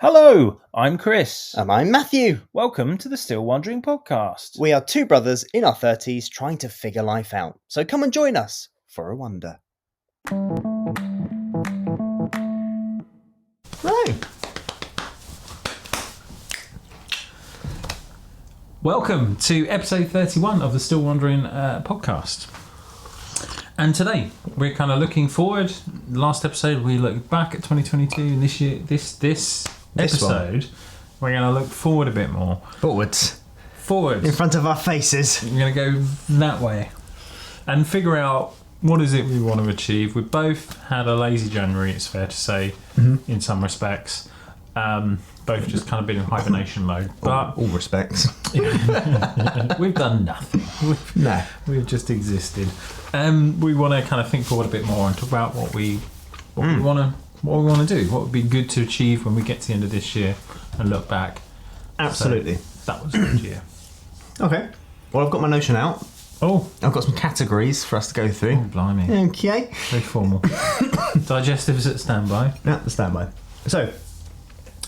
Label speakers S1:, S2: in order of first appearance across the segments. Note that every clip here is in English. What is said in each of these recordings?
S1: Hello, I'm Chris.
S2: And I'm Matthew.
S1: Welcome to the Still Wondering podcast.
S2: We are two brothers in our 30s trying to figure life out. So come and join us for a wonder. Right.
S3: Welcome to episode 31 of the Still Wondering podcast. And today we're kind of looking forward. Last episode we looked back at 2022, and this year, this episode we're going to look forward a bit more.
S2: Forwards.
S3: Forward.
S2: In front of our faces.
S3: We're going to go that way and figure out what is it we want to achieve. We both had a lazy January, it's fair to say, in some respects. Both just kind of been in hibernation mode. But
S2: all respects.
S3: we've done nothing. We've just existed. We want to kind of think forward a bit more and talk about what we want to do. What would be good to achieve when we get to the end of this year and look back.
S2: Absolutely.
S3: So, that was a good year.
S2: Okay. Well, I've got my Notion out.
S3: Oh.
S2: I've got some categories for us to go through.
S3: Oh, blimey.
S2: Okay.
S3: Very formal. Digestives at standby.
S2: Yeah, the standby. So,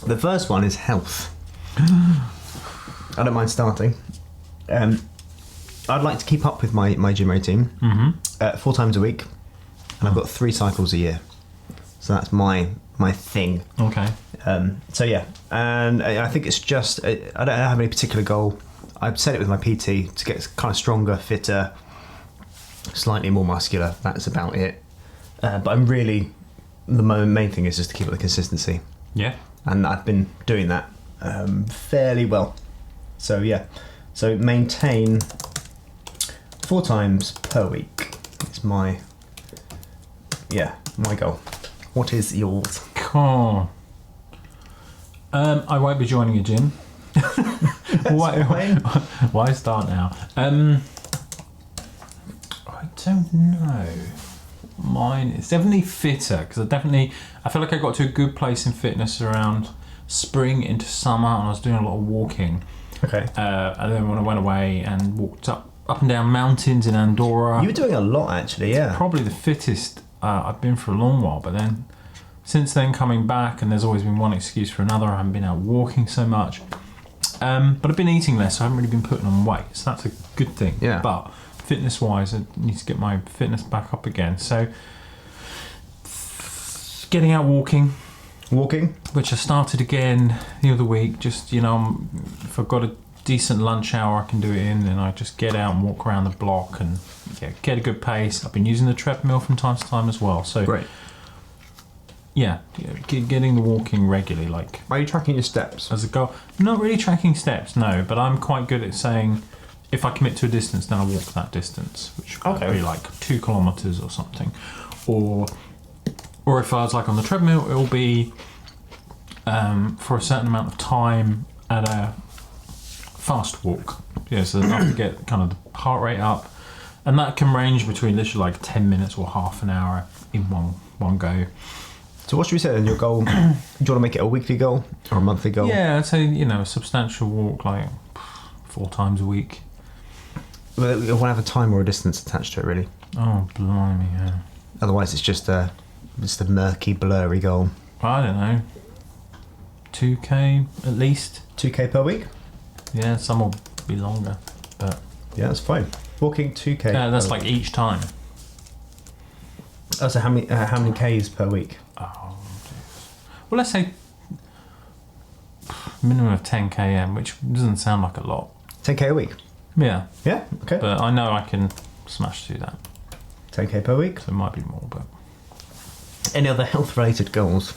S2: the first one is health. I don't mind starting. I'd like to keep up with my gym routine 4 times a week, and I've got 3 cycles a year. So that's my thing.
S3: Okay.
S2: So yeah, and I think it's just I don't have any particular goal. I've set it with my PT to get kind of stronger, fitter, slightly more muscular. That's about it. But I'm really, the main thing is just to keep up the consistency.
S3: Yeah.
S2: And I've been doing that fairly well. So yeah, so maintain 4 times per week. It's my goal. What is yours?
S3: Cool. I won't be joining a gym. Why start now? I don't know. Mine is definitely fitter, because I feel like I got to a good place in fitness around spring into summer, and I was doing a lot of walking.
S2: Okay.
S3: And then when I went away and walked up and down mountains in Andorra,
S2: You were doing a lot actually, yeah.
S3: probably the fittest I've been for a long while. But then since then, coming back, and there's always been one excuse for another, I haven't been out walking so much. But I've been eating less, so I haven't really been putting on weight, so that's a good thing.
S2: Yeah.
S3: But fitness wise, I need to get my fitness back up again. So getting out walking, which I started again the other week. Just, if I've got a decent lunch hour I can do it in, then I just get out and walk around the block and get a good pace. I've been using the treadmill from time to time as well. So
S2: Great.
S3: Yeah, getting the walking regularly, like.
S2: Are you tracking your steps?
S3: As a goal. Not really tracking steps, no, but I'm quite good at saying if I commit to a distance, then I walk that distance, which could be like 2 kilometres or something. Or if I was like on the treadmill, it'll be for a certain amount of time at a fast walk. Yeah, so enough to get kind of the heart rate up. And that can range between literally like 10 minutes or half an hour in one go.
S2: So what should we say then? Your goal, do you want to make it a weekly goal or a monthly goal?
S3: Yeah, I'd say, a substantial walk, like 4 times a week.
S2: Well, you want to have a time or a distance attached to it, really.
S3: Oh, blimey, yeah.
S2: Otherwise, it's just a murky, blurry goal.
S3: I don't know. 2k at least.
S2: 2k per week?
S3: Yeah, some will be longer, but
S2: yeah, that's fine. Walking 2k.
S3: That's like each time.
S2: Oh, so how many k's per week?
S3: Oh, well, let's say minimum of 10 km, which doesn't sound like a lot.
S2: 10k a week?
S3: Yeah.
S2: Yeah, okay.
S3: But I know I can smash through that.
S2: 10k per week?
S3: So it might be more, but...
S2: Any other health-related goals?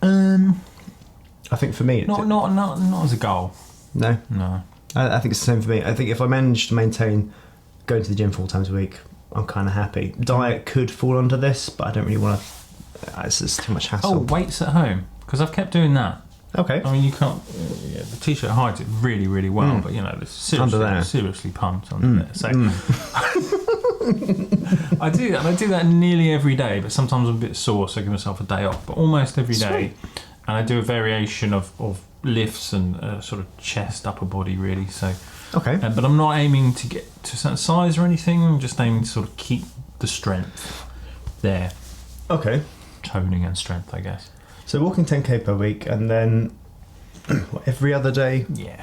S2: I think for me...
S3: Not as a goal.
S2: No?
S3: No.
S2: I think it's the same for me. I think if I manage to maintain going to the gym 4 times a week, I'm kind of happy. Diet could fall under this, but I don't really want to... It's too much hassle.
S3: Oh, weights at home. Because I've kept doing that.
S2: Okay.
S3: I mean, you can't... the t-shirt hides it really, really well, but, it's seriously pumped under there. So I do that, and I do that nearly every day, but sometimes I'm a bit sore, so I give myself a day off. But almost every day. And I do a variation of lifts and sort of chest, upper body, really. So,
S2: okay.
S3: But I'm not aiming to get to a certain size or anything. I'm just aiming to sort of keep the strength there.
S2: Okay.
S3: Toning and strength, I guess.
S2: So walking 10k per week, and then what, every other day,
S3: Yeah.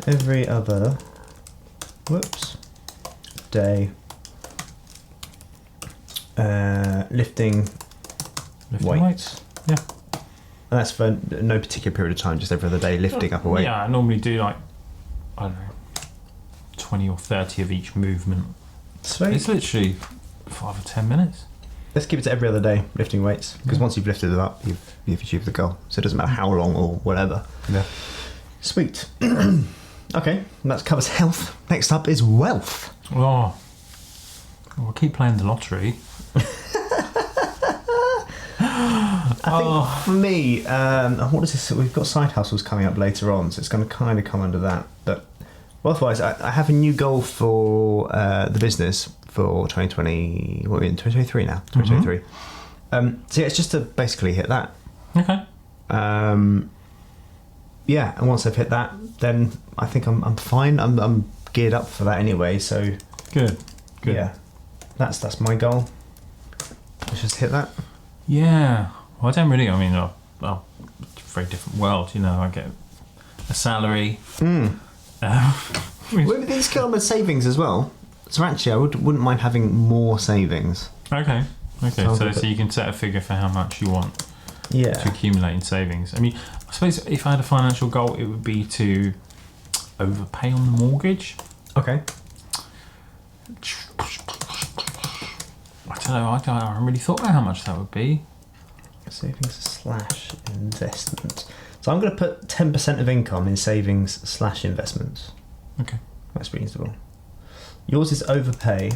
S2: every other, day, lifting weights.
S3: Yeah.
S2: And that's for no particular period of time, just every other day lifting up a weight.
S3: Yeah, I normally do like, I don't know, 20 or 30 of each movement.
S2: Sweet.
S3: It's literally 5 or 10 minutes.
S2: Let's keep it to every other day lifting weights, because once you've lifted it up, you've achieved the goal. So it doesn't matter how long or whatever.
S3: Yeah.
S2: Sweet. Okay, that covers health. Next up is wealth.
S3: Oh. Well, I'll keep playing the lottery.
S2: I think for me, what is this? We've got side hustles coming up later on, so it's going to kind of come under that. But wealth-wise, I have a new goal for the business for 2020. What are we in? 2023 now. 2023. So yeah, it's just to basically hit that.
S3: Okay.
S2: Yeah, and once I've hit that, then I think I'm fine. I'm geared up for that anyway. So
S3: Good.
S2: yeah, that's my goal. Let's just hit that.
S3: Yeah. Well, I don't really, I mean, it's a very different world, you know. I get a salary.
S2: With these kind of savings as well. So actually, I wouldn't mind having more savings.
S3: Okay.
S2: So
S3: So you can set a figure for how much you want to
S2: Yeah.
S3: accumulate in savings. I mean, I suppose if I had a financial goal, it would be to overpay on the mortgage.
S2: Okay.
S3: I don't know. I haven't really thought about how much that would be.
S2: Savings / investment. So I'm going to put 10% of income in savings / investments.
S3: Okay.
S2: That's reasonable. Yours is overpay.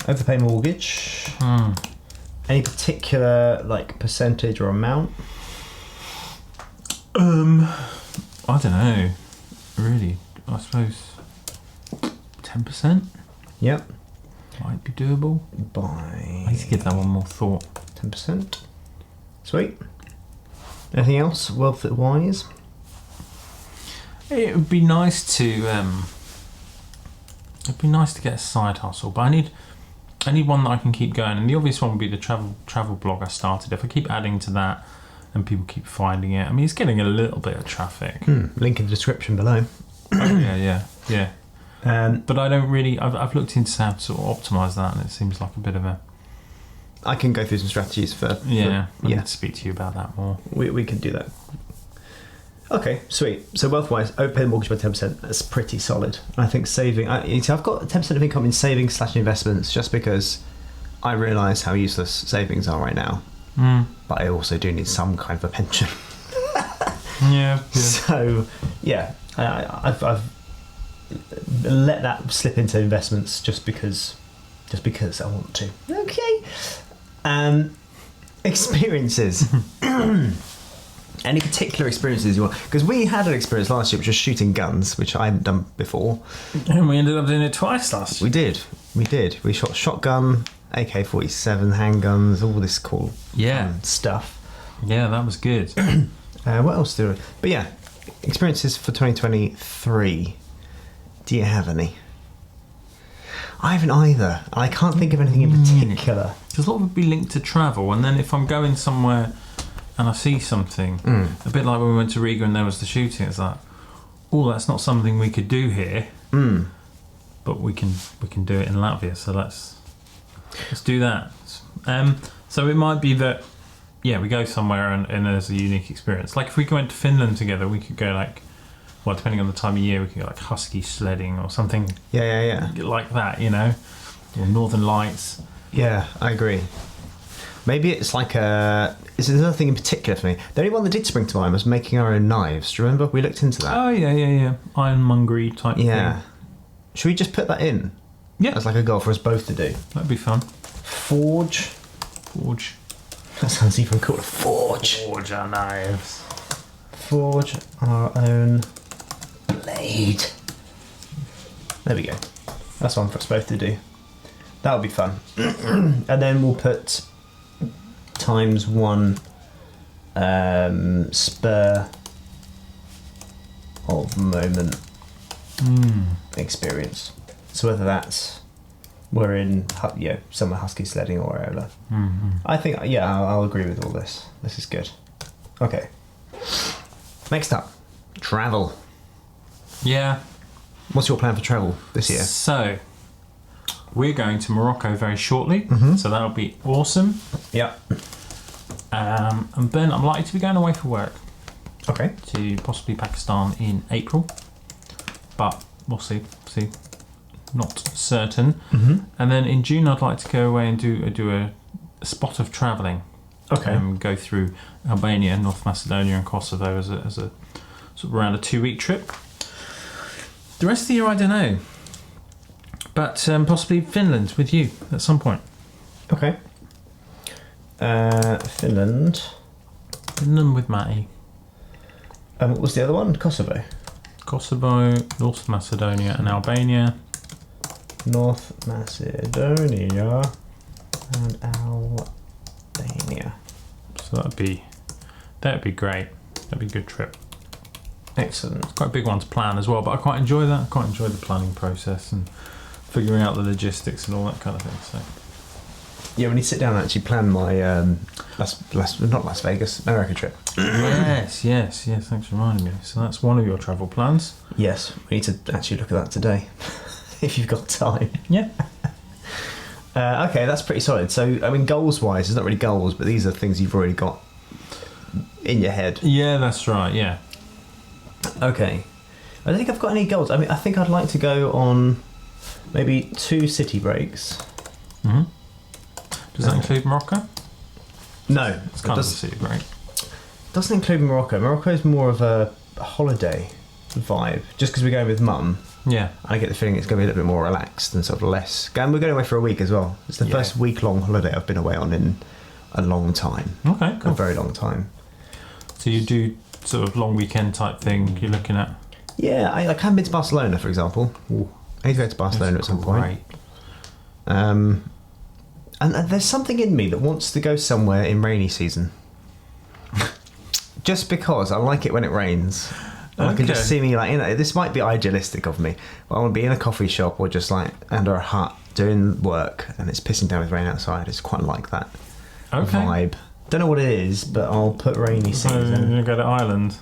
S2: Overpay mortgage. Any particular like percentage or amount?
S3: I don't know. Really, I suppose 10%
S2: Yep.
S3: might be doable. I need to give that one more thought.
S2: 10%. Sweet. Anything else wealth wise?
S3: It would be nice to. It'd be nice to get a side hustle, but I need one that I can keep going. And the obvious one would be the travel blog I started. If I keep adding to that, and people keep finding it, I mean, it's getting a little bit of traffic.
S2: Link in the description below.
S3: Yeah. But I don't really. I've looked into how to sort of optimise that, and it seems like a bit of a.
S2: I can go through some strategies for
S3: I need to speak to you about that more.
S2: We can do that. Okay, sweet. So wealth-wise, overpay the mortgage by 10%. That's pretty solid. I think saving. I've got 10% of income in savings / investments just because I realise how useless savings are right now. But I also do need some kind of a pension.
S3: Yeah.
S2: So yeah, I've let that slip into investments just because I want to. Okay. Experiences. Any particular experiences you want? Because we had an experience last year, which was shooting guns, which I hadn't done before.
S3: And we ended up doing it twice last year.
S2: We did. We shot shotgun, AK-47, handguns, all this cool fun stuff.
S3: Yeah, that was good.
S2: What else do we? But yeah, experiences for 2023. Do you have any? I haven't either. I can't think of anything in particular.
S3: Because a lot would be linked to travel, and then if I'm going somewhere and I see something, a bit like when we went to Riga and there was the shooting, it's like, oh, that's not something we could do here, but we can do it in Latvia. So let's do that. So it might be that, yeah, we go somewhere and there's a unique experience. Like if we went to Finland together, we could go like, well, depending on the time of year, we could go like husky sledding or something.
S2: Yeah.
S3: Like that, you know, or Northern Lights.
S2: Yeah, I agree. Maybe it's like there's another thing in particular for me. The only one that did spring to mind was making our own knives. Do you remember? We looked into that.
S3: Oh, yeah. Ironmongery type thing.
S2: Should we just put that in?
S3: Yeah.
S2: As like a goal for us both to do.
S3: That'd be fun.
S2: Forge. That sounds even cooler. Forge
S3: our knives.
S2: Forge our own blade. There we go. That's one for us both to do. That would be fun. And then we'll put ×1 spur of moment experience. So whether that's we're in summer husky sledding or wherever. I think I'll agree with all this. This is good. Okay. Next up, travel.
S3: Yeah.
S2: What's your plan for travel this year?
S3: So, we're going to Morocco very shortly, so that'll be awesome.
S2: Yeah.
S3: And then I'm likely to be going away for work
S2: Okay.
S3: to possibly Pakistan in April, but we'll see. Not certain. And then in June, I'd like to go away and do a spot of travelling.
S2: Okay.
S3: Go through Albania, North Macedonia, and Kosovo as a sort of around a 2-week trip. The rest of the year, I don't know. But possibly Finland with you at some point.
S2: Okay. Finland.
S3: Finland with Matty.
S2: What was the other one? Kosovo.
S3: Kosovo, North Macedonia, and Albania.
S2: North Macedonia and Albania.
S3: So that'd be great. That'd be a good trip.
S2: Excellent.
S3: It's quite a big one to plan as well, but I quite enjoy that. I quite enjoy the planning process and figuring out the logistics and all that kind of thing. So
S2: Yeah, when you sit down and actually plan my not Las Vegas, America trip.
S3: yes. Thanks for reminding me. So that's one of your travel plans.
S2: Yes, we need to actually look at that today, if you've got time.
S3: Yeah.
S2: Okay, that's pretty solid. So, I mean, goals-wise, it's not really goals, but these are things you've already got in your head.
S3: Yeah, that's right. Yeah.
S2: Okay. I don't think I've got any goals. I mean, I think I'd like to go on maybe 2 city breaks.
S3: Does that include Morocco?
S2: No,
S3: It's kind of a city break.
S2: doesn't include Morocco. Morocco is more of a holiday vibe, just because we're going with Mum.
S3: Yeah.
S2: I get the feeling it's going to be a little bit more relaxed and sort of less. And we're going away for a week as well. It's the first week-long holiday I've been away on in a long time.
S3: Okay, cool.
S2: A very long time.
S3: So you do sort of long weekend type thing you're looking at?
S2: Yeah, I haven't been to Barcelona, for example. I need to go to Barcelona at some point. And there's something in me that wants to go somewhere in rainy season. Just because I like it when it rains. And I can just see me this might be idealistic of me, but I want to be in a coffee shop or just like under a hut doing work and it's pissing down with rain outside. It's quite like that vibe. Don't know what it is, but I'll put rainy season.
S3: You go to Ireland.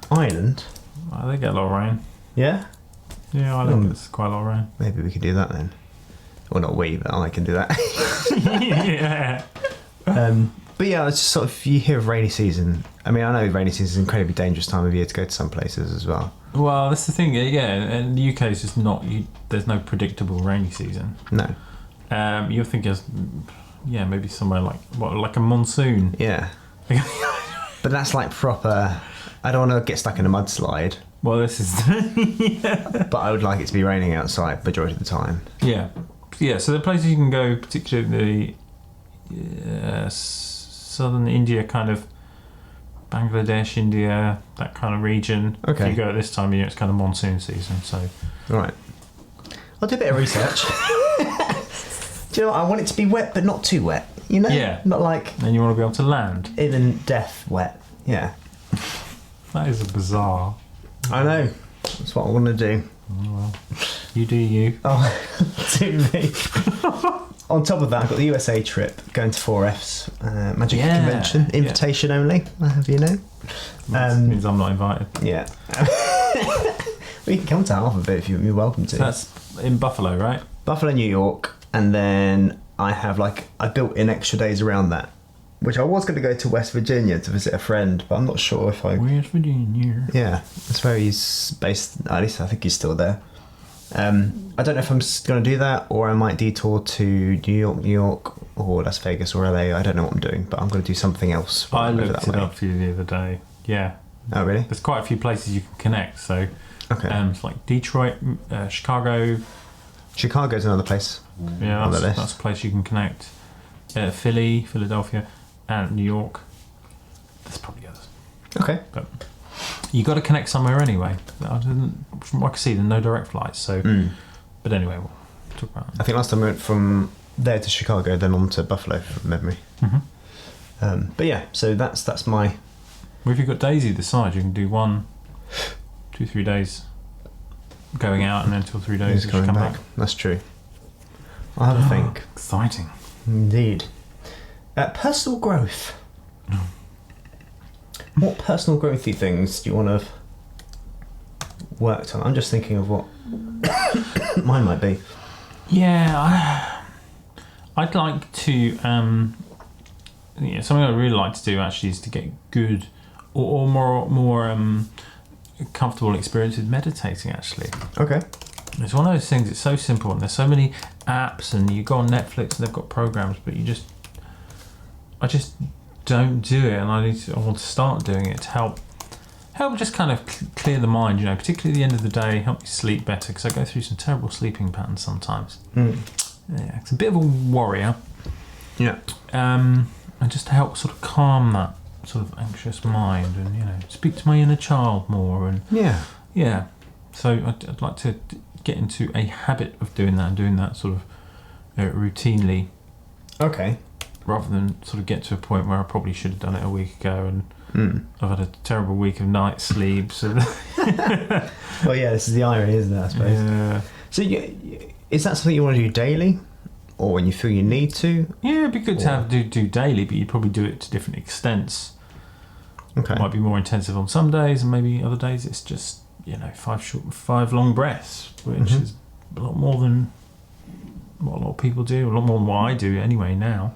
S2: Ireland?
S3: Oh, they get a lot of rain.
S2: Yeah?
S3: Yeah, Ireland gets quite a lot of rain.
S2: Maybe we could do that then. Well, not we, but I can do that.
S3: Yeah.
S2: But yeah, it's just sort of, you hear of rainy season. I mean, I know rainy season is an incredibly dangerous time of year to go to some places as well.
S3: Well, that's the thing, yeah. And the UK is just not. There's no predictable rainy season.
S2: No.
S3: You're thinking, maybe somewhere like a monsoon.
S2: Yeah. But that's like proper. I don't want to get stuck in a mudslide.
S3: Well, this is. Yeah.
S2: But I would like it to be raining outside majority of the time.
S3: Yeah. So the places you can go, particularly southern India, kind of Bangladesh, India, that kind of region.
S2: Okay.
S3: If you go at this time of year, it's kind of monsoon season. So.
S2: Right. I'll do a bit of research. Do you know what? I want it to be wet, but not too wet. You know?
S3: Yeah.
S2: Not like.
S3: And you want to be able to land.
S2: Even death wet. Yeah.
S3: That is bizarre.
S2: I know. That's what I want to do.
S3: Oh, well, you do you.
S2: Oh, do me. On top of that, I've got the USA trip, going to 4F's Magic Convention, invitation only. I have you know.
S3: That means I'm not invited.
S2: Yeah. Well, you can come to half of it if you're welcome to.
S3: So that's in Buffalo, right?
S2: Buffalo, New York, and then I built in extra days around that, which I was going to go to West Virginia to visit a friend, but I'm not sure if I.
S3: West Virginia.
S2: Yeah, that's where he's based. At least I think he's still there. I don't know if I'm going to do that or I might detour to New York or Las Vegas or LA. I don't know what I'm doing, but I'm going to do something else.
S3: I looked it up for you the other day. Yeah.
S2: Oh, really?
S3: There's quite a few places you can connect. So,
S2: okay.
S3: It's like Detroit, Chicago.
S2: Chicago's another place.
S3: Yeah, that's a place you can connect. Philly, Philadelphia, and New York. There's probably others.
S2: Okay.
S3: But you got to connect somewhere anyway. From what I can see, there's no direct flights. So, but anyway, we'll talk about that.
S2: I think last time I went from there to Chicago, then on to Buffalo from memory.
S3: Mm-hmm.
S2: But yeah, so that's my.
S3: Well, if you've got Daisy this side, you can do 1, 2, 3 days going out, and then 2 or 3 days
S2: coming
S3: come
S2: back.
S3: back.
S2: That's true. I'll have a think.
S3: Exciting.
S2: Indeed. Personal growth. What personal growthy things do you want to have worked on? I'm just thinking of what mine might be.
S3: Yeah, I'd like to. Something I'd really like to do actually is to get good or more comfortable experience with meditating. Actually,
S2: Okay.
S3: it's one of those things. It's so simple, and there's so many apps, and you go on Netflix, and they've got programs, but I just don't do it, and I want to start doing it to help just kind of clear the mind, particularly at the end of the day, help me sleep better, because I go through some terrible sleeping patterns sometimes. Yeah, it's a bit of a warrior.
S2: Yeah.
S3: And just to help sort of calm that sort of anxious mind, and speak to my inner child more, and
S2: Yeah.
S3: so I'd like to get into a habit of doing that, and doing that sort of routinely,
S2: Okay.
S3: rather than sort of get to a point where I probably should have done it a week ago, and I've had a terrible week of night sleep. So
S2: Well, yeah, this is the irony, isn't it, I suppose?
S3: yeah,
S2: So is that something you want to do daily? Or when you feel you need to?
S3: it'd be good to do daily, but you'd probably do it to different extents.
S2: Okay.
S3: It might be more intensive on some days, and maybe other days it's just 5 long breaths, which is a lot more than what a lot of people do, a lot more than what I do anyway now.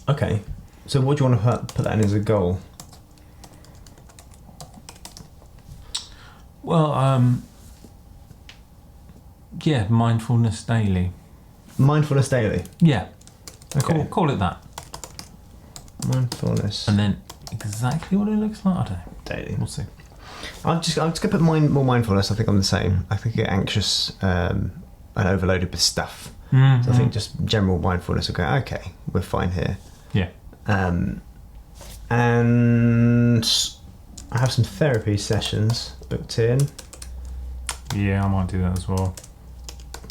S2: Okay. So what do you want to put that in as a goal?
S3: Well, mindfulness daily.
S2: Mindfulness daily.
S3: Yeah,
S2: Okay.
S3: call it that.
S2: Mindfulness
S3: And then exactly what it looks like, I don't know.
S2: daily.
S3: We'll see.
S2: I'm just going to put more mindfulness. I think I'm the same. I think I get anxious and overloaded with stuff. So I think just general mindfulness will go, okay, we're fine here.
S3: Yeah.
S2: And I have some therapy sessions booked in.
S3: Yeah, I might do that as well.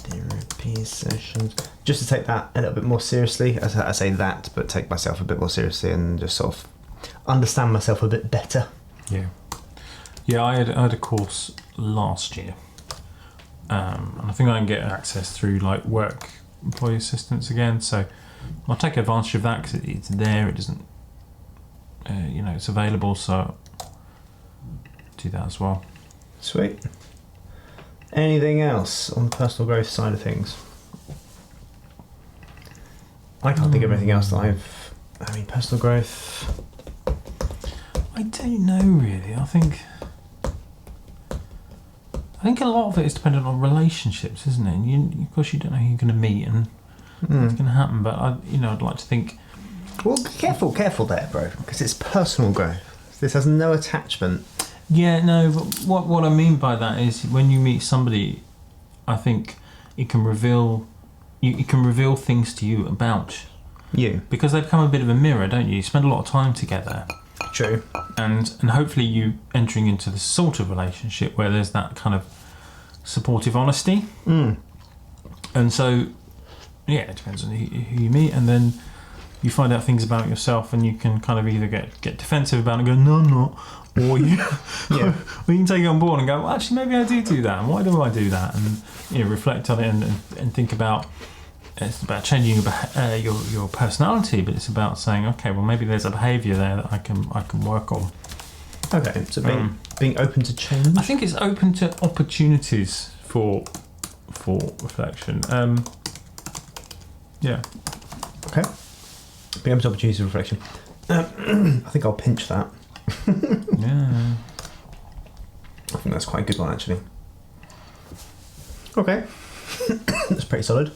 S2: Therapy sessions. Just to take that a little bit more seriously. I say that, but take myself a bit more seriously and just sort of understand myself a bit better.
S3: Yeah. Yeah, I had a course last year. And I think I can get access through like work employee assistance again. So I'll take advantage of that because it's there. It doesn't, it's available. So do that as well.
S2: Sweet. Anything else on the personal growth side of things? I can't think of anything else that personal growth.
S3: I don't know really. I think a lot of it is dependent on relationships, isn't it? And of course, you don't know who you're going to meet and what's going to happen. But I'd like to think.
S2: Well, careful there, bro, because it's personal growth. This has no attachment.
S3: Yeah, no. But what I mean by that is when you meet somebody, I think it can reveal. It can reveal things to you about
S2: You.
S3: because they become a bit of a mirror, don't you? You spend a lot of time together.
S2: True.
S3: And hopefully you entering into the sort of relationship where there's that kind of supportive honesty. And so, yeah, it depends on who you meet, and then you find out things about yourself, and you can kind of either get defensive about it and go, no, I'm not, or you,
S2: Yeah.
S3: or you can take it on board and go, well, actually, maybe I do that, and why do I do that, and reflect on it and think about. It's about changing your personality, but it's about saying, okay, well, maybe there's a behaviour there that I can work on.
S2: Okay, so being open to change.
S3: I think it's open to opportunities for reflection. Yeah.
S2: Okay. Being open to opportunities of reflection. I think I'll pinch that.
S3: Yeah.
S2: I think that's quite a good one, actually. Okay. That's pretty solid.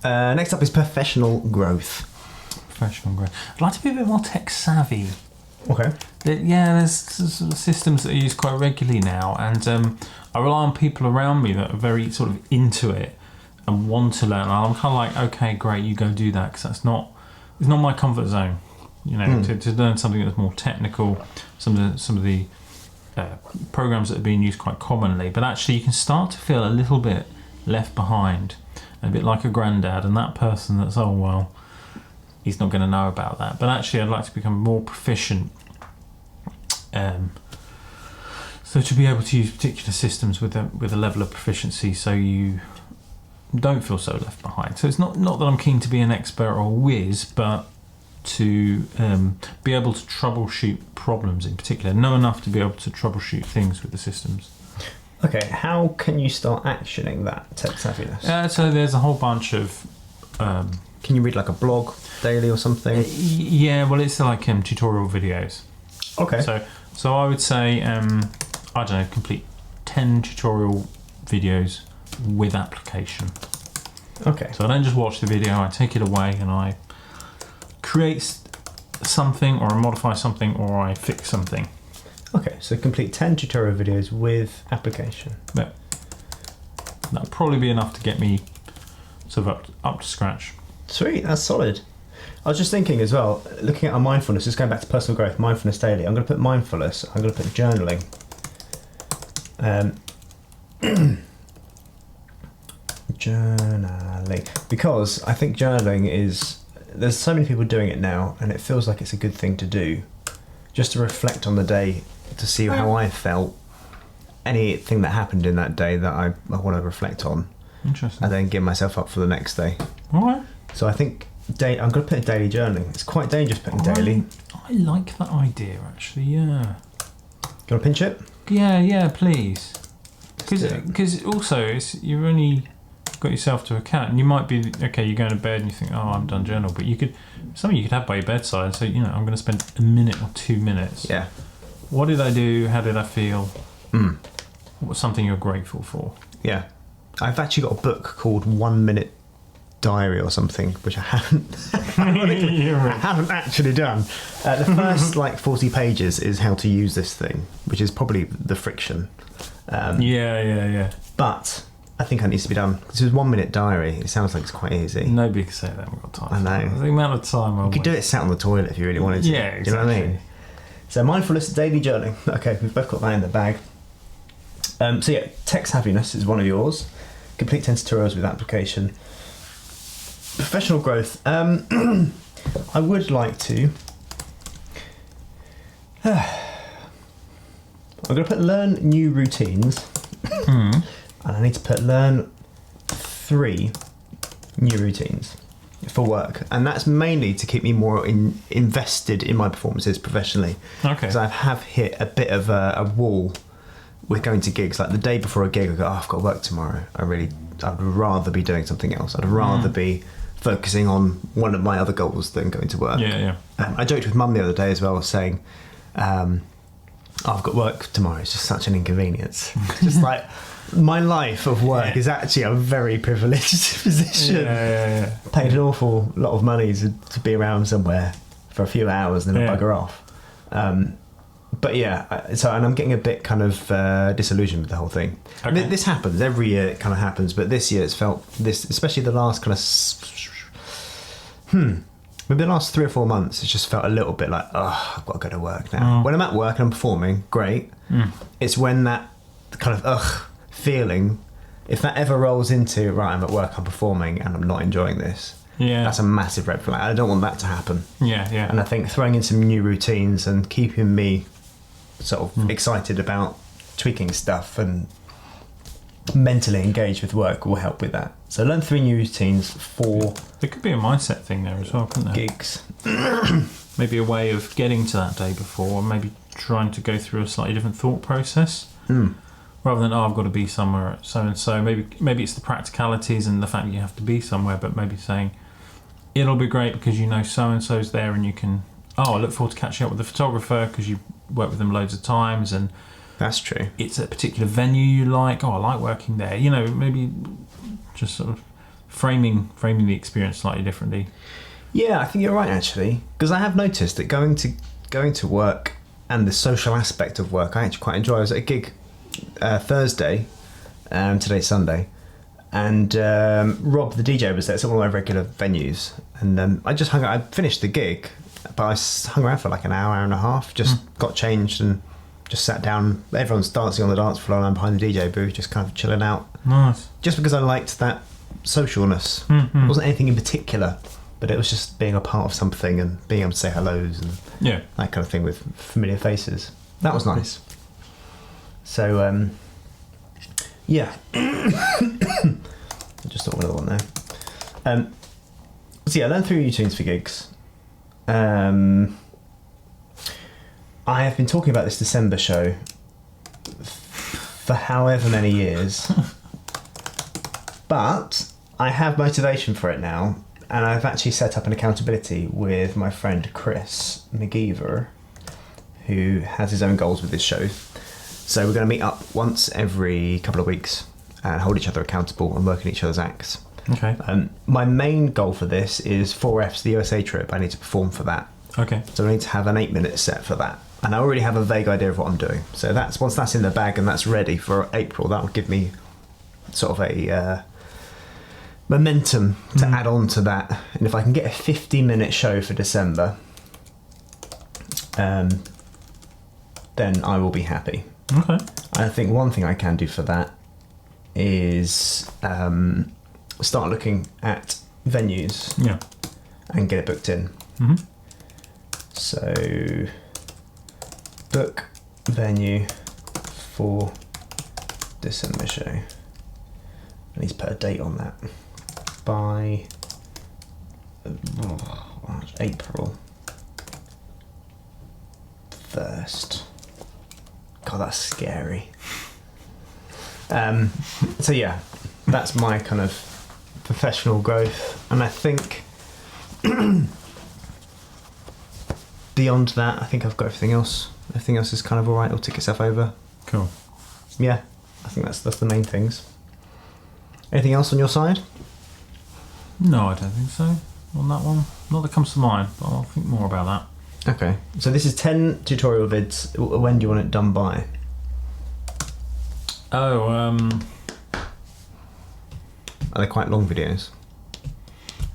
S2: Next up is professional growth.
S3: Professional growth. I'd like to be a bit more tech savvy.
S2: Okay.
S3: There's sort of systems that I use quite regularly now, and I rely on people around me that are very sort of into it and want to learn. And I'm kind of like, okay, great, you go do that, because it's not my comfort zone. To learn something that's more technical, some of the programs that are being used quite commonly, but actually you can start to feel a little bit left behind, a bit like a granddad, and that person that's, oh well, he's not going to know about that. But actually I'd like to become more proficient, so to be able to use particular systems with a level of proficiency, so you don't feel so left behind. So it's not that I'm keen to be an expert or a whiz, but to be able to troubleshoot problems in particular. Know enough to be able to troubleshoot things with the systems.
S2: Okay, how can you start actioning that tech savviness?
S3: So there's a whole bunch of...
S2: Can you read like a blog daily or something?
S3: Yeah, well, it's like tutorial videos.
S2: Okay.
S3: So I would say, I don't know, complete 10 tutorial videos with application.
S2: Okay.
S3: So I don't just watch the video, I take it away and I create something, or I modify something, or I fix something.
S2: Okay, so complete 10 tutorial videos with application.
S3: Yeah. That'd probably be enough to get me sort of up to scratch.
S2: Sweet, that's solid. I was just thinking as well, looking at our mindfulness, just going back to personal growth, mindfulness daily. I'm going to put mindfulness, I'm going to put journaling. Journaling. Because I think journaling is, there's so many people doing it now, and it feels like it's a good thing to do. Just to reflect on the day, to see how I felt, anything that happened in that day that I want to reflect on.
S3: Interesting.
S2: And then get myself up for the next day.
S3: All right.
S2: So I think I'm going to put daily journaling. It's quite dangerous putting daily.
S3: I like that idea, actually, yeah.
S2: Do you want to pinch it?
S3: Yeah, please.
S2: Let's do it.
S3: Because also, you've only got yourself to account, and you might be, okay, you're going to bed and you think, oh, I'm done journal, but something you could have by your bedside, so, I'm going to spend a minute or 2 minutes.
S2: Yeah.
S3: What did I do? How did I feel? What's something you're grateful for?
S2: Yeah. I've actually got a book called 1 Minute Diary or something, which I haven't actually done. The first 40 pages is how to use this thing, which is probably the friction.
S3: Yeah.
S2: But I think that needs to be done. This is 1 minute diary. It sounds like it's quite easy.
S3: Nobody can say they haven't got time.
S2: I know.
S3: The amount of time
S2: You could do it sat on the toilet if you really wanted to.
S3: Yeah, exactly.
S2: Do you know what I mean? So mindfulness, daily journaling. Okay, we've both got that in the bag. So yeah, tech savviness is one of yours. Complete 10 tutorials with application. Professional growth. I would like to. I'm going to put learn new routines. And I need to put learn 3 new routines for work, and that's mainly to keep me more invested in my performances professionally.
S3: Okay.
S2: Because I have hit a bit of a wall with going to gigs. Like the day before a gig, I go, I've got to work tomorrow. I'd rather be doing something else. I'd rather be focusing on one of my other goals than going to work.
S3: Yeah.
S2: I joked with Mum the other day as well, saying, I've got work tomorrow. It's just such an inconvenience. Just like my life of work is actually a very privileged position.
S3: Yeah.
S2: Paid an awful lot of money to be around somewhere for a few hours and then bugger off. But yeah, so and I'm getting a bit kind of disillusioned with the whole thing.
S3: Okay.
S2: This happens every year. It kind of happens, but this year it's felt this, especially the last kind of maybe the last 3 or 4 months. It's just felt a little bit like, I've got to go to work now. When I'm at work and I'm performing, great. It's when that kind of feeling, if that ever rolls into right, I'm at work, I'm performing, and I'm not enjoying this.
S3: Yeah.
S2: That's a massive red flag. I don't want that to happen.
S3: Yeah.
S2: And I think throwing in some new routines and keeping me sort of excited about tweaking stuff and mentally engaged with work will help with that. So learn 3 new routines for
S3: There could be a mindset thing there as well, couldn't there?
S2: gigs.
S3: Maybe a way of getting to that day before, maybe trying to go through a slightly different thought process. Rather than, I've got to be somewhere at so-and-so. Maybe it's the practicalities and the fact that you have to be somewhere, but maybe saying, it'll be great because so-and-so's there and you can, I look forward to catching up with the photographer because you work with them loads of times and
S2: That's true.
S3: it's a particular venue you like. I like working there. Maybe just sort of framing the experience slightly differently.
S2: Yeah, I think you're right actually, because I have noticed that going to work and the social aspect of work I actually quite enjoy. I was at a gig Thursday, today's Sunday, and Rob the DJ was there. It's one of my regular venues, and I just hung out. I finished the gig, but I hung around for like an hour and a half, just got changed and just sat down. Everyone's dancing on the dance floor and I'm behind the DJ booth just kind of chilling out.
S3: Nice.
S2: Just because I liked that socialness. It wasn't anything in particular, but it was just being a part of something and being able to say hellos and that kind of thing with familiar faces. That was nice. So, yeah. Just just thought of another one there. So yeah, learn 3 tunes for gigs. I have been talking about this December show for however many years, but I have motivation for it now, and I've actually set up an accountability with my friend Chris McGeever, who has his own goals with this show. So we're going to meet up once every couple of weeks and hold each other accountable and work in each other's acts.
S3: Okay.
S2: My main goal for this is 4F's the USA trip. I need to perform for that.
S3: Okay.
S2: So I need to have an 8-minute set for that. And I already have a vague idea of what I'm doing. So once that's in the bag and that's ready for April, that will give me sort of a momentum to add on to that. And if I can get a 50-minute show for December, then I will be happy.
S3: Okay.
S2: I think one thing I can do for that is start looking at venues and get it booked in.
S3: Mm-hmm.
S2: So, book venue for December show. I need to put a date on that. By April 1st. God, that's scary. So yeah, that's my kind of professional growth, and I think beyond that, I think I've got everything else. Everything else is kind of alright. It'll tick itself over.
S3: Cool.
S2: Yeah, I think that's the main things. Anything else on your side?
S3: No, I don't think so. On that one, not that comes to mind, but I'll think more about that.
S2: Okay, so this is 10 tutorial vids. When do you want it done by?
S3: Oh,
S2: Are they quite long videos?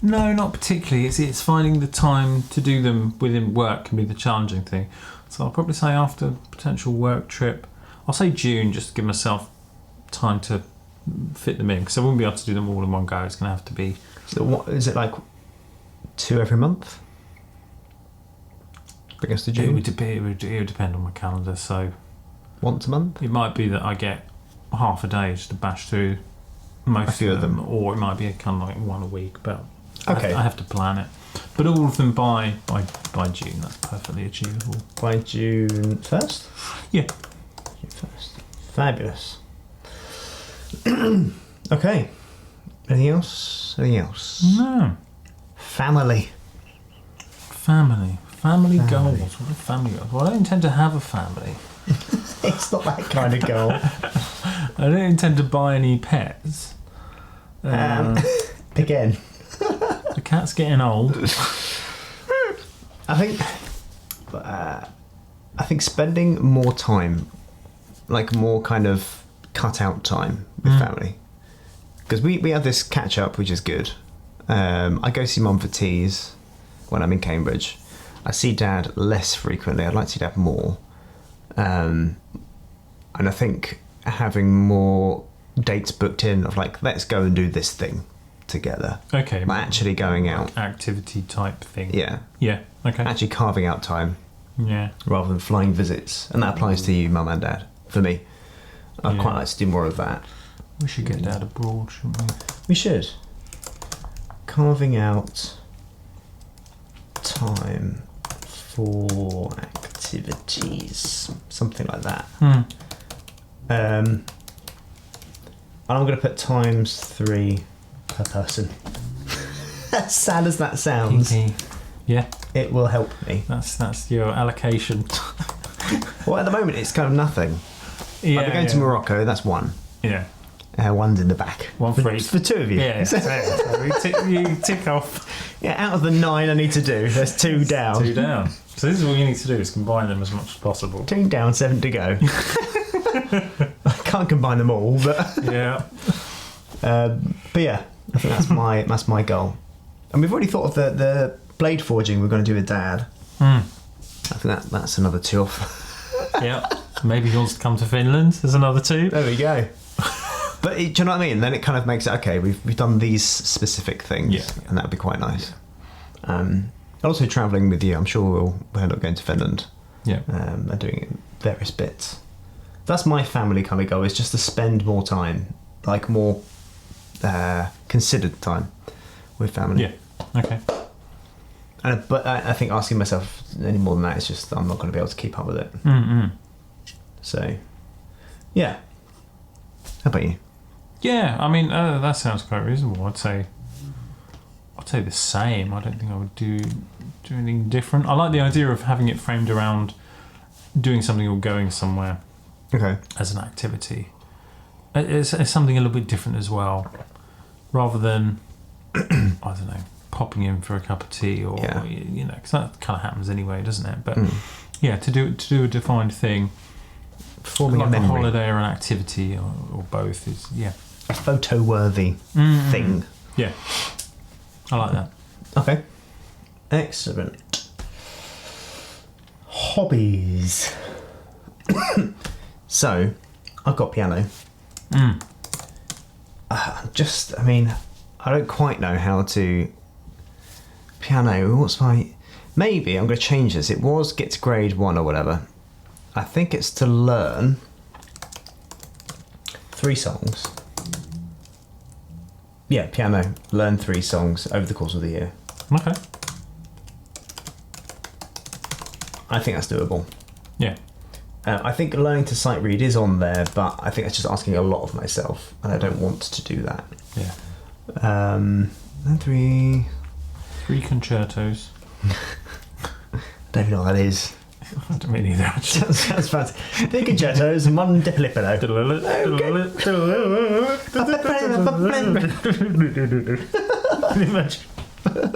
S3: no, not particularly. It's finding the time to do them within work can be the challenging thing. So I'll probably say after potential work trip, I'll say June, just to give myself time to fit them in, because I wouldn't be able to do them all in one go. It's going to have to be...
S2: So what is it, like 2 every month? I guess to
S3: It
S2: June?
S3: would depend on my calendar, so
S2: Once a month?
S3: it might be that I get half a day just to bash through most
S2: A few
S3: of
S2: of
S3: them,
S2: them.
S3: or it might be a kind of like one a week, but
S2: Okay.
S3: I have to plan it. But all of them by June, that's perfectly achievable.
S2: By June 1st?
S3: Yeah.
S2: June 1st. Fabulous. Okay. Anything else? Anything else?
S3: No.
S2: Family.
S3: Family goals. What are family goals? Well, I don't intend to have a family.
S2: It's not that kind of goal.
S3: I don't intend to buy any pets.
S2: Again.
S3: The cat's getting old.
S2: I think spending more time, like more kind of cut out time with family, because we have this catch up, which is good. I go see Mum for teas when I'm in Cambridge. I see Dad less frequently. I'd like to see Dad more, and I think having more dates booked in of like, let's go and do this thing together.
S3: Okay.
S2: Like actually going out.
S3: Activity type thing.
S2: Yeah.
S3: Yeah. Okay.
S2: Actually carving out time
S3: Yeah.
S2: rather than flying visits. And that applies to you, Mum and Dad, for me. I'd
S3: Yeah.
S2: quite like to do more of that.
S3: We should get Dad abroad, shouldn't we?
S2: We should. Carving out time for activities. Something like that. And I'm going to put ×3 per person. As sad as that sounds,
S3: Yeah.
S2: it will help me.
S3: That's your allocation.
S2: Well, at the moment, it's kind of nothing.
S3: Yeah.
S2: I'll be going to Morocco, that's 1.
S3: Yeah.
S2: One's in the back.
S3: One for each.
S2: For 2 of you.
S3: Yeah. So you tick off
S2: Yeah, out of the 9 I need to do, there's 2 down.
S3: 2 down. So this is what you need to do: is combine them as much as possible.
S2: 2 down, 7 to go. I can't combine them all, but
S3: Yeah.
S2: but yeah, I think that's my goal. And we've already thought of the blade forging we're going to do with Dad. I think that's another 2 off.
S3: Yeah. Maybe he wants to come to Finland. There's another 2.
S2: There we go. But do you know what I mean? Then it kind of makes it okay. We've done these specific things,
S3: Yeah.
S2: and that would be quite nice. Also travelling with you, I'm sure we'll end up going to Finland.
S3: Yeah.
S2: And doing various bits. That's my family kind of goal, is just to spend more time, like more considered time with family.
S3: Yeah. Okay.
S2: But I think asking myself any more than that is just I'm not going to be able to keep up with it.
S3: Mm-mm.
S2: So, yeah. How about you?
S3: Yeah, I mean that sounds quite reasonable. I'd say the same. I don't think I would do anything different. I like the idea of having it framed around doing something or going somewhere
S2: Okay.
S3: as an activity. It's something a little bit different as well, rather than I don't know, popping in for a cup of tea or because that kind of happens anyway, doesn't it? But yeah, to do a defined thing,
S2: Forming
S3: like
S2: a memory.
S3: holiday or an activity or both is
S2: A photo-worthy thing.
S3: Yeah, I like that.
S2: Okay. Excellent. Hobbies. So, I've got piano. I don't quite know how to... Piano, what's my... Maybe I'm going to change this. It was get to grade 1 or whatever. I think it's to learn 3 songs. Yeah, piano. Learn 3 songs over the course of the year.
S3: Okay.
S2: I think that's doable.
S3: Yeah.
S2: I think learning to sight read is on there, but I think that's just asking a lot of myself, and I don't want to do that.
S3: Yeah.
S2: And 3...
S3: 3 concertos.
S2: Don't even know what that is.
S3: I don't mean either. Actually.
S2: Sounds fancy. 3 concertos and 1 diplodo.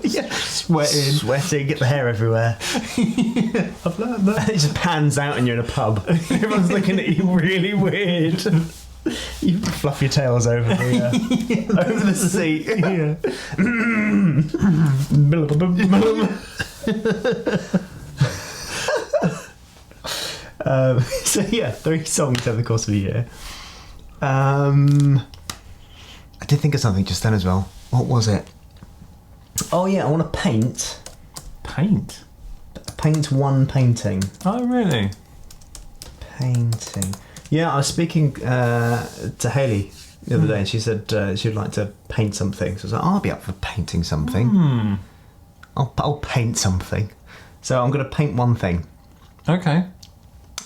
S2: Yeah. Sweating, get the hair everywhere.
S3: I've learned that.
S2: It just pans out and you're in a pub. Everyone's looking at you really weird. You fluff your tails over the over the seat. So yeah, 3 songs over the course of a year. I did think of something just then as well. What was it? Oh yeah, I want to paint.
S3: Paint?
S2: Paint 1 painting.
S3: Oh, really?
S2: Painting. Yeah, I was speaking to Hayley the other day, and she said she'd like to paint something. So I was like, I'll be up for painting something. I'll paint something. So I'm going to paint 1 thing.
S3: Okay.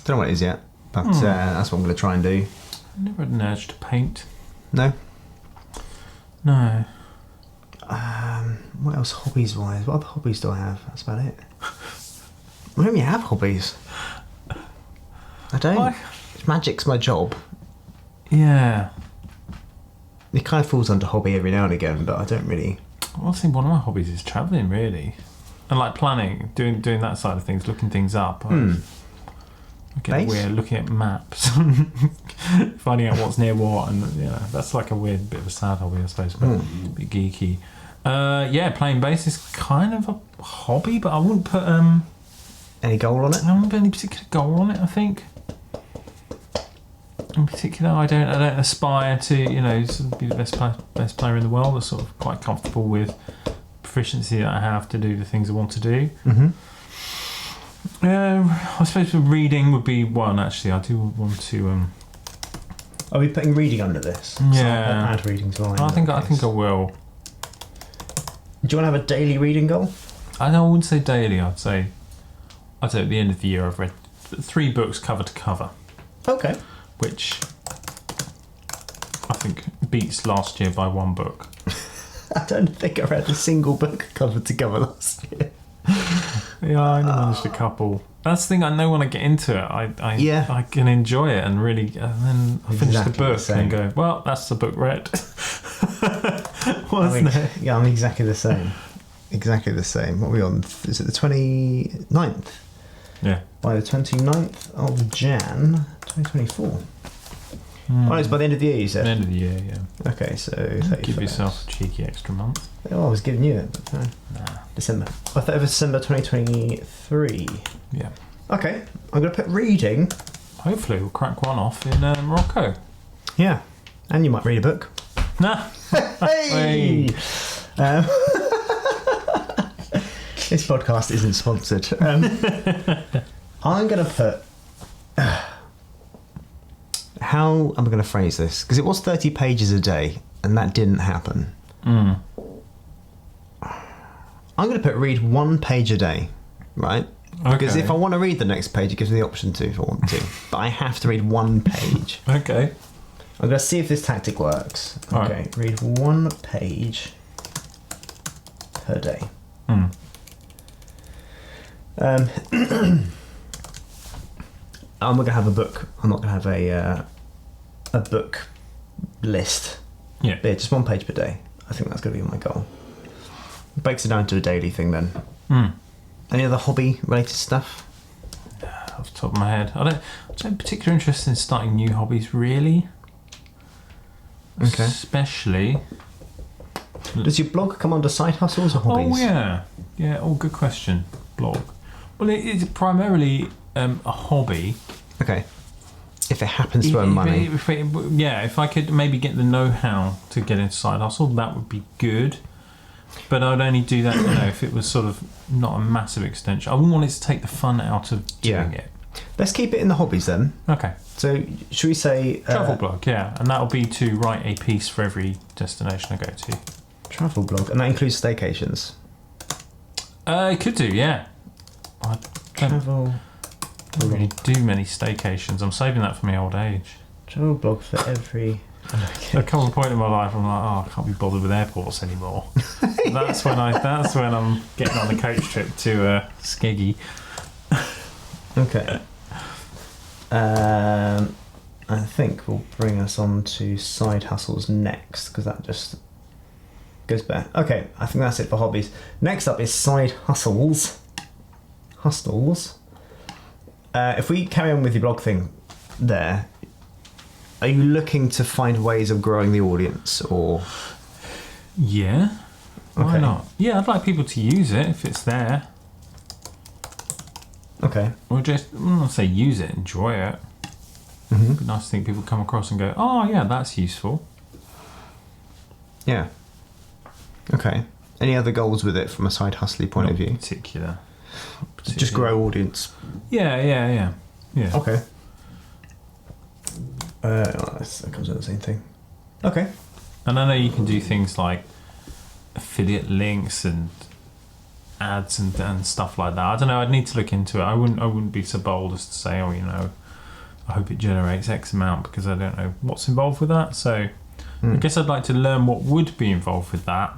S2: Don't know what it is yet, but that's what I'm going to try and do.
S3: I never had an urge to paint.
S2: No?
S3: No.
S2: What else hobbies-wise? What other hobbies do I have? That's about it. I don't really have hobbies. I don't.
S3: Why?
S2: Magic's my job.
S3: Yeah.
S2: It kind of falls under hobby every now and again, but I don't really...
S3: Well, I think one of my hobbies is travelling, really. And like planning, doing that side of things, looking things up. I get weird looking at maps, finding out what's near what, and that's like a weird bit of a sad hobby, I suppose, but a bit geeky. Playing bass is kind of a hobby, but I wouldn't put
S2: Any goal on it?
S3: I wouldn't put any particular goal on it. I think, in particular, I don't aspire to sort of be the best player in the world. I'm sort of quite comfortable with proficiency that I have to do the things I want to do. I suppose reading would be one. Actually, I do want to.
S2: Are we putting reading under this?
S3: Yeah.
S2: So I'll add reading to mine.
S3: I think I will.
S2: Do you want to have a daily reading goal?
S3: I wouldn't say daily. I'd say at the end of the year I've read 3 books cover to cover.
S2: Okay.
S3: Which I think beats last year by 1 book.
S2: I don't think I read a single book cover to cover last year.
S3: Yeah, I only managed a couple. That's the thing. I know when I get into it, I can enjoy it and really, and then I finish the book and go, well, that's the book read. Wasn't it?
S2: Yeah, I'm exactly the same. Exactly the same. What are we on? Is it the 29th?
S3: Yeah.
S2: By the 29th of Jan 2024. Oh, it's by the end of the year, you said?
S3: The end of the year, yeah.
S2: Okay, so 31st.
S3: Give yourself a cheeky extra month.
S2: Oh, I was giving you it, but no.
S3: Nah.
S2: December. I thought it was December 2023.
S3: Yeah.
S2: Okay, I'm going to put reading.
S3: Hopefully we'll crack one off in Morocco.
S2: Yeah, and you might read a book.
S3: Nah.
S2: Hey! This podcast isn't sponsored. I'm going to put... how am I going to phrase this? Because it was 30 pages a day. and that didn't happen.
S3: Mm.
S2: I'm going to put read 1 page a day, right? Because if I want to read the next page, it gives me the option to if I want to. But I have to read 1 page.
S3: Okay.
S2: I'm going to see if this tactic works.
S3: All
S2: Okay,
S3: right.
S2: read 1 page per day.
S3: Mm.
S2: I'm going to have a book. I'm not going to have a book list.
S3: Yeah.
S2: But yeah, just 1 page per day. I think that's going to be my goal. Breaks it down to a daily thing then.
S3: Mm.
S2: Any other hobby related stuff?
S3: Off the top of my head, I don't have particular interest in starting new hobbies, really.
S2: Okay.
S3: Especially.
S2: Does your blog come under side hustles or hobbies?
S3: Oh yeah. Oh, good question. Blog. Well, it is primarily a hobby.
S2: Okay. If it happens to earn money.
S3: If I could maybe get the know-how to get into side hustle, that would be good. But I'd only do that, if it was sort of not a massive extension. I wouldn't want it to take the fun out of doing it.
S2: Let's keep it in the hobbies then.
S3: Okay.
S2: So, should we say...
S3: Travel blog, yeah. And that'll be to write a piece for every destination I go to.
S2: Travel blog. And that includes staycations.
S3: It could do, yeah. I
S2: Travel
S3: don't really do many staycations. I'm saving that for my old age.
S2: Travel blog for every...
S3: There come a point in my life I'm like, I can't be bothered with airports anymore. That's when I'm getting on a coach trip to Skeggy.
S2: Okay. I think we'll bring us on to side hustles next, because that just goes better. Okay, I think that's it for hobbies. Next up is side hustles. Hustles. If we carry on with your blog thing there, are you looking to find ways of growing the audience, or...?
S3: Yeah. Why
S2: Okay.
S3: not? Yeah, I'd like people to use it if it's there.
S2: Okay.
S3: Or just, I'm not say use it, enjoy it.
S2: Mm-hmm.
S3: It'd be nice to think people come across and go, oh yeah, that's useful.
S2: Yeah. Okay. Any other goals with it from a side hustly point of view?
S3: Particular.
S2: Just grow audience.
S3: Yeah.
S2: Okay. That comes with the same thing. Okay.
S3: And I know you can do things like affiliate links and ads and stuff like that. I don't know. I'd need to look into it. I wouldn't be so bold as to say, I hope it generates X amount, because I don't know what's involved with that. So I guess I'd like to learn what would be involved with that,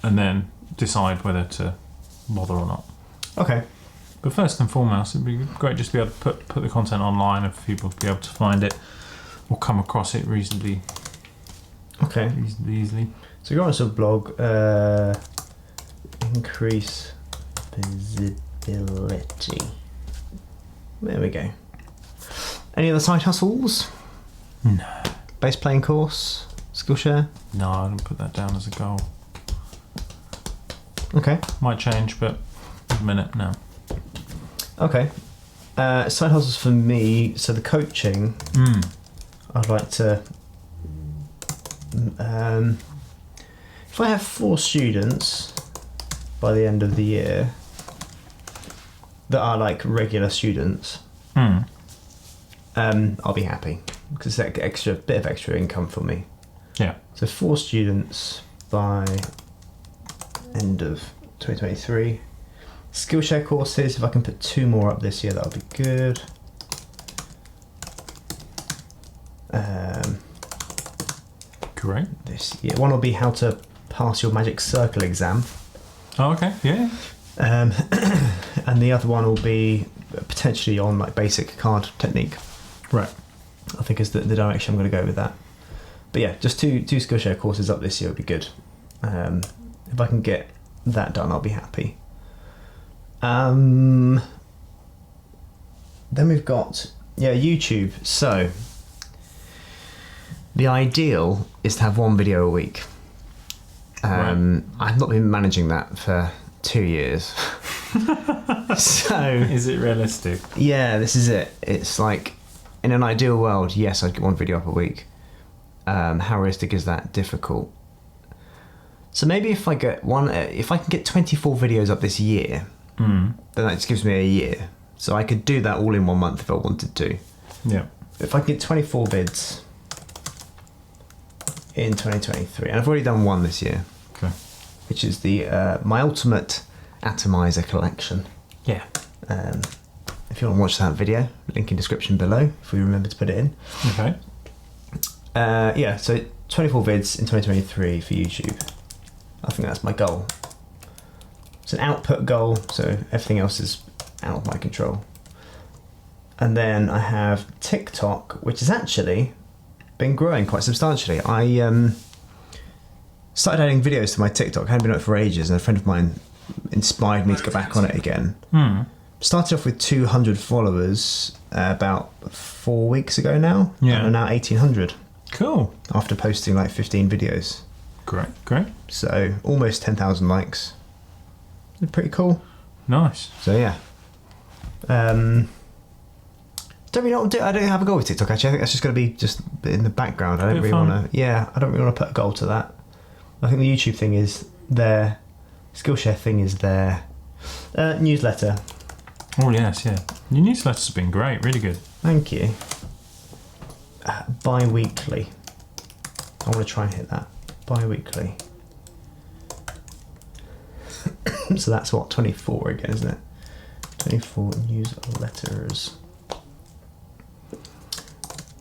S3: and then decide whether to bother or not.
S2: Okay.
S3: But first and foremost, it'd be great just to be able to put the content online and for people to be able to find it or come across it reasonably easily.
S2: So you're on a blog, increase visibility. There we go. Any other side hustles?
S3: No.
S2: Bass playing course? Skillshare?
S3: No, I didn't put that down as a goal.
S2: Okay.
S3: Might change, but at the minute, no.
S2: Okay. Side hustles for me, so the coaching, I'd like to... if I have 4 students by the end of the year that are like regular students, I'll be happy, because it's like bit of extra income for me.
S3: Yeah.
S2: So 4 students by end of 2023. Skillshare courses, if I can put 2 more up this year, that would be good.
S3: Great.
S2: This year, one will be how to pass your Magic Circle exam.
S3: Oh, okay. Yeah.
S2: And the other one will be potentially on like basic card technique.
S3: Right.
S2: I think is the direction I'm going to go with that. But yeah, just two Skillshare courses up this year would be good. If I can get that done, I'll be happy. Then we've got YouTube. So the ideal is to have 1 video a week.
S3: Right.
S2: I've not been managing that for 2 years. So
S3: Is it realistic?
S2: yeah, this is it. It's like, in an ideal world, yes, I'd get 1 video up a week. How realistic is that? Difficult. So maybe if I can get 24 videos up this year, then that just gives me a year. So I could do that all in 1 month if I wanted to.
S3: Yeah.
S2: If I can get 24 vids in 2023, and I've already done one this year,
S3: Okay.
S2: which is the my ultimate atomizer collection.
S3: Yeah.
S2: If you want to watch that video, link in description below if we remember to put it in.
S3: Okay.
S2: Yeah, so 24 vids in 2023 for YouTube. I think that's my goal. It's an output goal, so everything else is out of my control. And then I have TikTok, which has actually been growing quite substantially. I started adding videos to my TikTok. I hadn't been on it for ages, and a friend of mine inspired me to go back on it again. Started off with 200 followers about 4 weeks ago now.
S3: Yeah.
S2: And I'm now 1,800
S3: Cool.
S2: after posting like 15 videos.
S3: Great.
S2: So almost 10,000 likes. Pretty cool.
S3: Nice.
S2: So yeah. Don't really know what to do. I don't have a goal with TikTok actually. I think that's just going to be just in the background. I don't
S3: Bit
S2: really
S3: fun.
S2: want to. Yeah, I don't really want to put a goal to that. I think the YouTube thing is there. Skillshare thing is there. Newsletter.
S3: Oh yes, yeah. Your newsletters have been great. Really good.
S2: Thank you. Bi-weekly. I want to try and hit that. Bi-weekly. So that's what, 24 again, isn't it? 24 newsletters.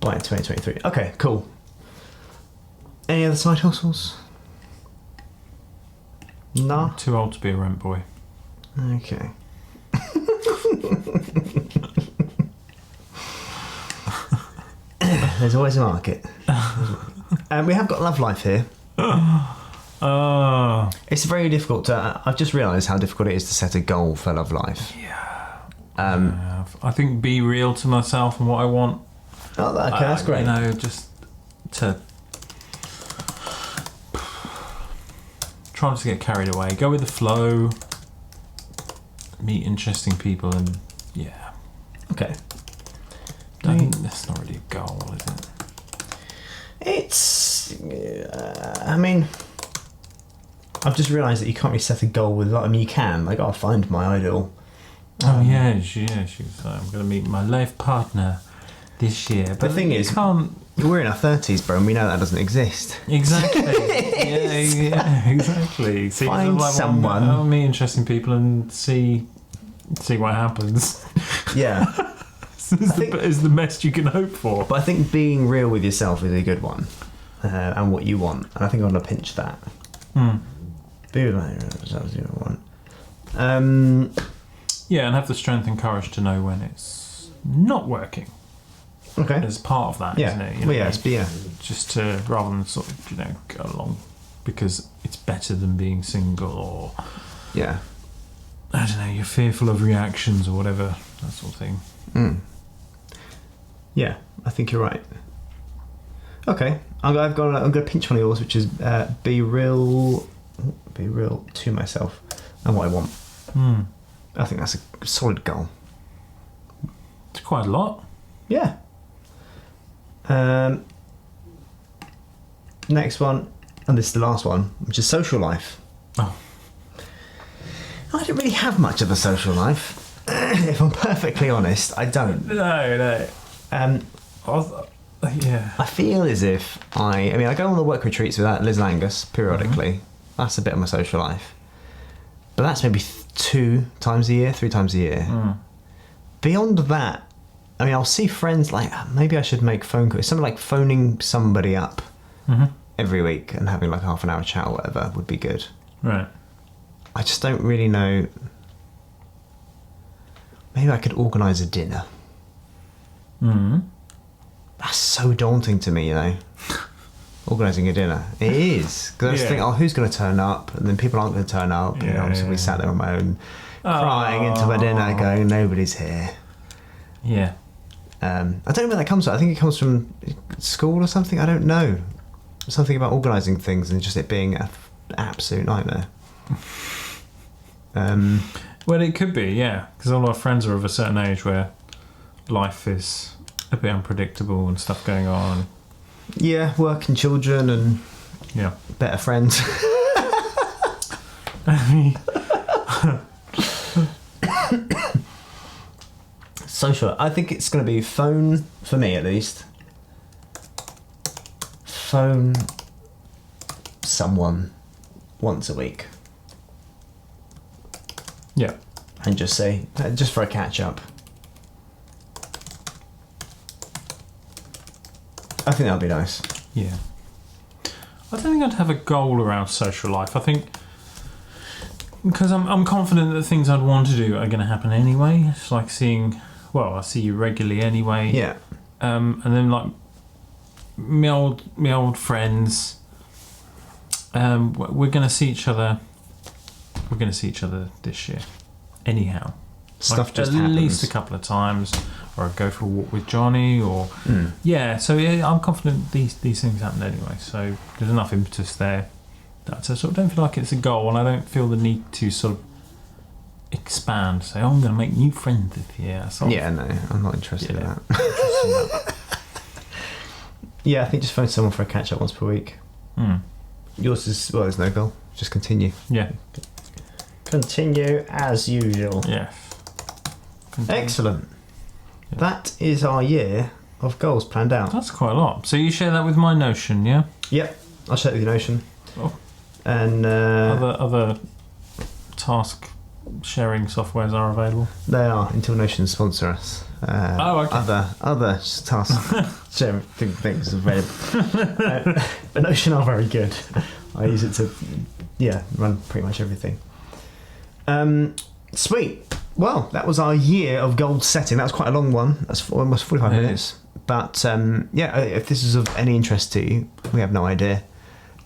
S2: By 2023. Okay, cool. Any other side hustles? Nah.
S3: Too old to be a rent boy.
S2: Okay. There's always a market. And we have got Love Life here.
S3: Oh.
S2: It's very difficult to. I've just realised how difficult it is to set a goal for Love Life.
S3: I think be real to myself and what I want.
S2: Oh, okay, that's great.
S3: You know, just to try not to get carried away. Go with the flow. Meet interesting people and yeah.
S2: Okay.
S3: That's not really a goal, is it?
S2: It's. I mean, I've just realised that you can't really set a goal with. I mean, you can. Like, I'll find my idol.
S3: Oh yeah, she was like, I'm going to meet my life partner this year. But
S2: The thing
S3: you
S2: is,
S3: can't
S2: we're in our 30s, bro, and we know that doesn't exist.
S3: exactly. yeah, exactly. See,
S2: Find
S3: it's like,
S2: someone.
S3: I'll meet interesting people and see what happens.
S2: Yeah.
S3: is the best you can hope for.
S2: But I think being real with yourself is a good one, and what you want. And I think I'm gonna pinch that. Be with yourself, you want.
S3: Yeah, and have the strength and courage to know when it's not working.
S2: Okay.
S3: As part of that,
S2: Yeah.
S3: isn't it?
S2: Well, yeah. Yeah.
S3: Just to rather than sort of go along because it's better than being single, or
S2: Yeah.
S3: I don't know, you're fearful of reactions or whatever, that sort of thing.
S2: Yeah. I think you're right. Okay. I'm gonna pinch one of yours, which is be real to myself and what I want. I think that's a solid goal.
S3: It's quite a lot.
S2: Yeah. Next one, and this is the last one, which is social life.
S3: Oh.
S2: I don't really have much of a social life. If I'm perfectly honest, I don't.
S3: No. Yeah.
S2: I feel as if I go on the work retreats with Liz and Angus periodically. That's a bit of my social life. But that's maybe 2 times a year, 3 times a year. Beyond that, I'll see friends, like, maybe I should make phone calls. Something like phoning somebody up every week and having like half an hour chat or whatever would be good.
S3: Right.
S2: I just don't really know. Maybe I could organise a dinner. That's so daunting to me, you know. Organising a dinner. It is. Because I just think, who's going to turn up? And then people aren't going to turn up. And I'm simply sat there on my own, crying into my dinner, going, nobody's here.
S3: Yeah.
S2: I don't know where that comes from. I think it comes from school or something. I don't know. Something about organising things and just it being an absolute nightmare.
S3: Well, it could be, yeah, because all our friends are of a certain age where life is a bit unpredictable and stuff going on.
S2: Yeah, work and children and
S3: Yeah.
S2: better friends. Social. I think it's going to be phone, for me at least. Phone someone once a week
S3: Yeah.
S2: and just say, just for a catch up. I think that would be nice.
S3: Yeah. I don't think I'd have a goal around social life. I think because I'm confident that things I'd want to do are going to happen anyway. It's like I see you regularly anyway.
S2: Yeah.
S3: And then like my old friends. We're going to see each other. We're going to see each other this year, anyhow.
S2: Stuff just
S3: at
S2: happens.
S3: least a couple of times, or I'd go for a walk with Johnny, or So I'm confident these things happen anyway. So there's enough impetus there. That I sort of don't feel like it's a goal, and I don't feel the need to sort of expand. Say, I'm going to make new friends this year.
S2: Yeah, no, I'm not interested in that.
S3: Interested in that.
S2: Yeah, I think just find someone for a catch up once per week. Yours is, well, there's no goal. Just continue.
S3: Yeah.
S2: Continue as usual.
S3: Yeah.
S2: Excellent.
S3: Yeah.
S2: That is our year of goals planned out.
S3: That's quite a lot. So you share that with my Notion, yeah?
S2: Yep, I'll share it with your Notion.
S3: Oh.
S2: And
S3: Other task sharing softwares are available.
S2: they are until Notion sponsor us.
S3: Okay.
S2: Other task sharing things are available. But Notion are very good. I use it to run pretty much everything. Sweet. Well, that was our year of goal setting. That was quite a long one. That's almost 45 minutes. But if this is of any interest to you, we have no idea.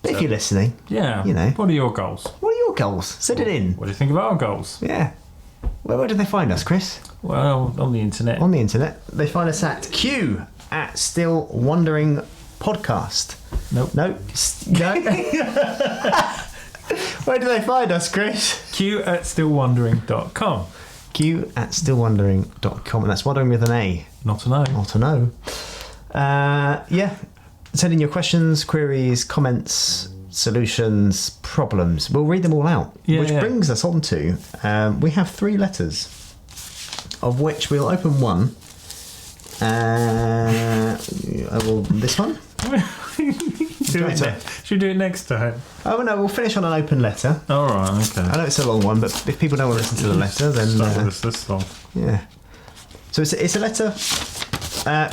S2: But if you're listening,
S3: Yeah.
S2: you know.
S3: What are your goals?
S2: What are your goals? Send it in.
S3: What do you think of our goals?
S2: Yeah. Where do they find us, Chris?
S3: Well, on the internet.
S2: On the internet. They find us at Q at Still Wondering Podcast.
S3: Nope.
S2: No. Where do they find us, Chris?
S3: q@stillwondering.com.
S2: Q at stillwondering.com, and that's wondering with an A.
S3: Not a no.
S2: Not a no. Send in your questions, queries, comments, solutions, problems. We'll read them all out. Which brings us on to, we have 3 letters, of which we'll open one. This one?
S3: Should we do it next time?
S2: Oh no, we'll finish on an open letter.
S3: All right, okay.
S2: I know it's a long one, but if people don't want to listen to the letter, then
S3: this long.
S2: yeah. So it's a letter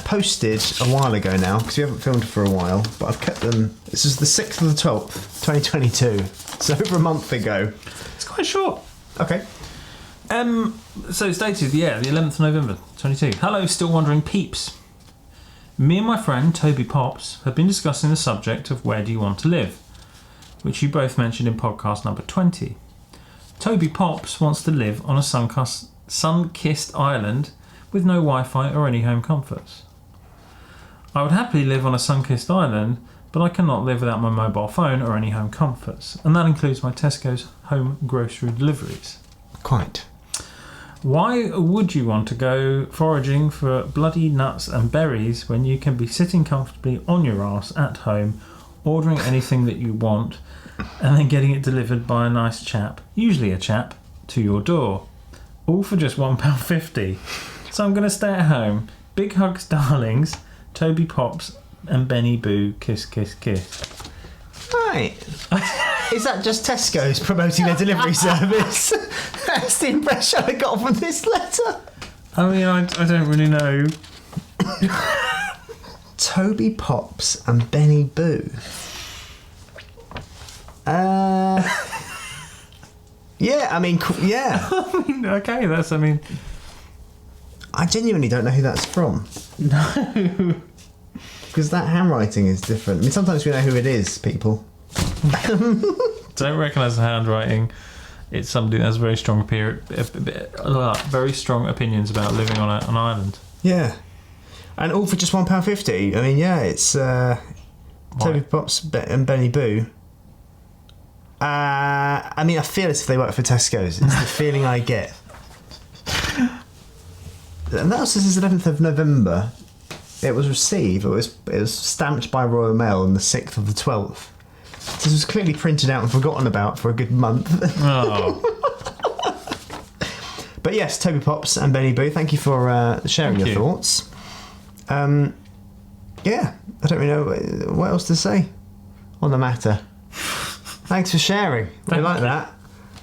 S2: posted a while ago now, because we haven't filmed for a while, but I've kept them. This is the 6th of the 12th, 2022. So over a month ago.
S3: It's quite short.
S2: Okay.
S3: So it's dated, the 11th of November, 22. Hello, Still Wondering peeps. Me and my friend Toby Pops have been discussing the subject of where do you want to live, which you both mentioned in podcast number 20. Toby Pops wants to live on a sun-kissed island with no Wi-Fi or any home comforts. I would happily live on a sun-kissed island, but I cannot live without my mobile phone or any home comforts, and that includes my Tesco's home grocery deliveries.
S2: Quite.
S3: Why would you want to go foraging for bloody nuts and berries when you can be sitting comfortably on your arse at home, ordering anything that you want, and then getting it delivered by a nice chap, usually a chap, to your door? All for just £1.50. So I'm going to stay at home. Big hugs, darlings. Toby Pops and Benny Boo. Kiss, kiss, kiss.
S2: Right. Is that just Tesco's promoting their delivery service? That's the impression I got from this letter.
S3: I mean, I don't really know.
S2: Toby Pops and Benny Boo. Yeah, I mean, yeah.
S3: Okay,
S2: I genuinely don't know who that's from.
S3: No.
S2: Because that handwriting is different. I mean, sometimes we know who it is, people.
S3: Don't recognise the handwriting. It's somebody that has very strong very strong opinions about living on an island.
S2: Yeah. And all for just £1.50. I mean, yeah, it's Toby Pops and Benny Boo. I mean, I feel as if they work for Tesco's. It's the feeling I get. And that was this is 11th of November. It was received. It was stamped by Royal Mail on the 6th of the 12th. So it was clearly printed out and forgotten about for a good month.
S3: Oh.
S2: But yes, Toby Pops and Benny Boo, thank you for sharing your thoughts. Yeah, I don't really know what else to say on the matter. Thanks for sharing. We
S3: Thank
S2: like
S3: you.
S2: that.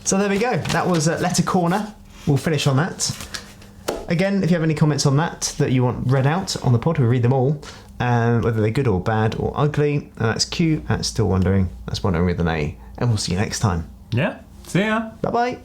S2: So there we go. That was Letter Corner. We'll finish on that. Again, if you have any comments on that you want read out on the pod, we read them all. Whether they're good or bad or ugly. That's Q at Still Wondering. That's Wondering with an A. And we'll see you next time.
S3: Yeah. See ya.
S2: Bye-bye.